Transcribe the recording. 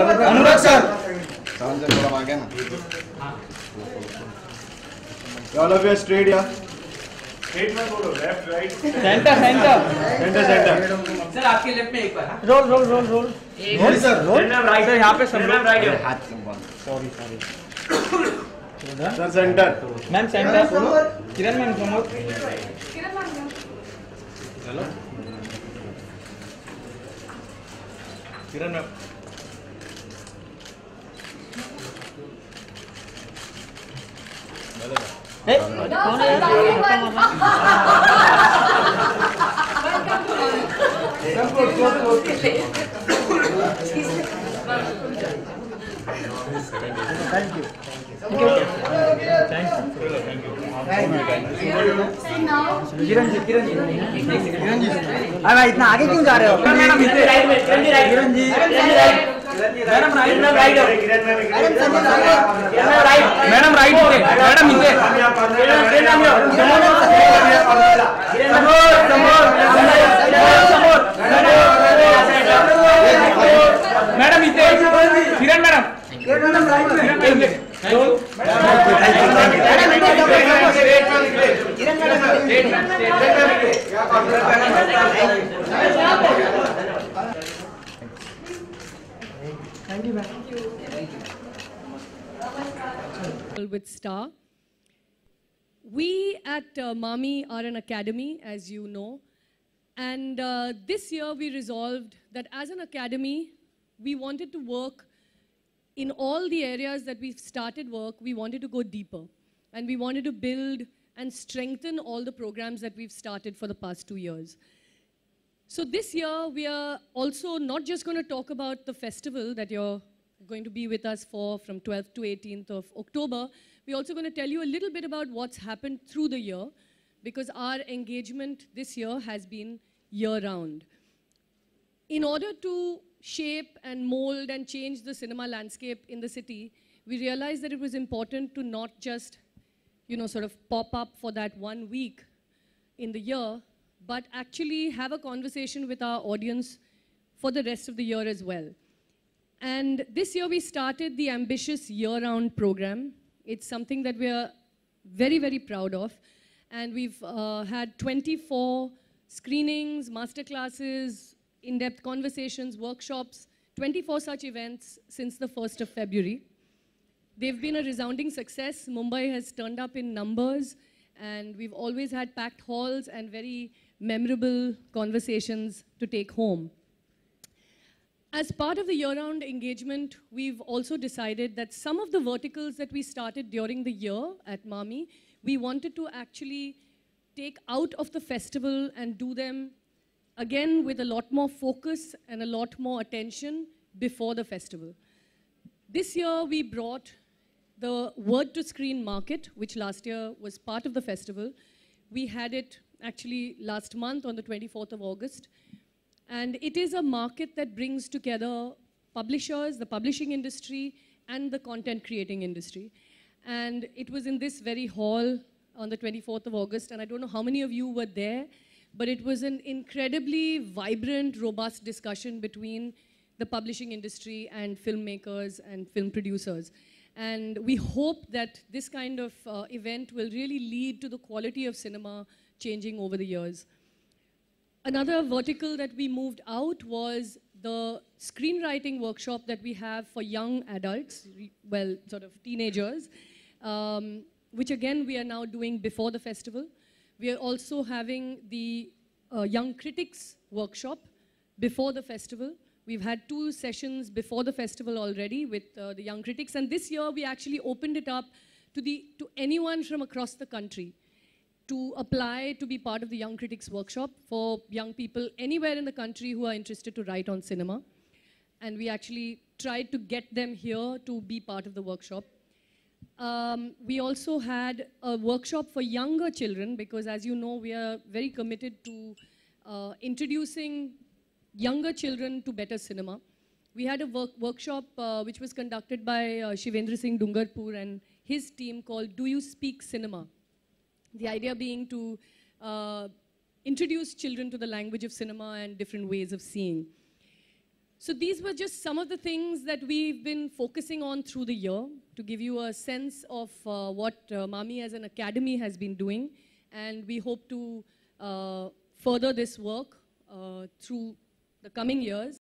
अनुराग sir sound से थोड़ा आगे ना ऑल ऑफ यू स्ट्रेट या स्ट्रेट में बोलो left right centre centre centre centre sir आपके लेफ्ट में एक बार roll roll roll roll roll sir roll right sir यहाँ पे सब लोग राइट हाथ संभाल sorry sir centre ma'am centre Kiran ma'am समोर चलो किरण मैम ए कौन है थैंक यू किरण जी अरे भाई इतना आगे क्यों जा रहे हो? Madam Kiran ji madam right में राइट मैडम राइट मैडम इसे मैडम इसे किरण madam With Star. We at MAMI are an academy, as you know, and this year we resolved that as an academy, we wanted to work in all the areas that we've started work, we wanted to go deeper, and we wanted to build and strengthen all the programs that we've started for the past 2 years. So this year, we are also not just going to talk about the festival that you're going to be with us for from 12th to 18th of October. We're also going to tell you a little bit about what's happened through the year, because our engagement this year has been year-round. In order to shape and mold and change the cinema landscape in the city, we realized that it was important to not just, sort of pop up for that 1 week in the year, but actually have a conversation with our audience for the rest of the year as well. And this year we started the ambitious year-round program. It's something that we are very, very proud of. And we've had 24 screenings, masterclasses, in-depth conversations, workshops, 24 such events since the 1st of February. They've been a resounding success. Mumbai has turned up in numbers, and we've always had packed halls and very memorable conversations to take home. As part of the year-round engagement, we've also decided that some of the verticals that we started during the year at MAMI, we wanted to actually take out of the festival and do them again with a lot more focus and a lot more attention before the festival. This year, we brought the Word to Screen market, which last year was part of the festival. We had it actually last month on the 24th of August. And it is a market that brings together publishers, the publishing industry, and the content creating industry. And it was in this very hall on the 24th of August, and I don't know how many of you were there, but it was an incredibly vibrant, robust discussion between the publishing industry and filmmakers and film producers. And we hope that this kind of event will really lead to the quality of cinema changing over the years. Another vertical that we moved out was the screenwriting workshop that we have for young adults, well, sort of teenagers, which again we are now doing before the festival. We are also having the Young Critics workshop before the festival. We've had 2 sessions before the festival already with the Young Critics, and this year we actually opened it up to anyone from across the country to apply to be part of the Young Critics workshop for young people anywhere in the country who are interested to write on cinema. And we actually tried to get them here to be part of the workshop. We also had a workshop for younger children because, as you know, we are very committed to introducing younger children to better cinema. We had a workshop which was conducted by Shivendra Singh Dungarpur and his team called Do You Speak Cinema? The idea being to introduce children to the language of cinema and different ways of seeing. So these were just some of the things that we've been focusing on through the year to give you a sense of what Mami as an academy has been doing. And we hope to further this work through the coming years.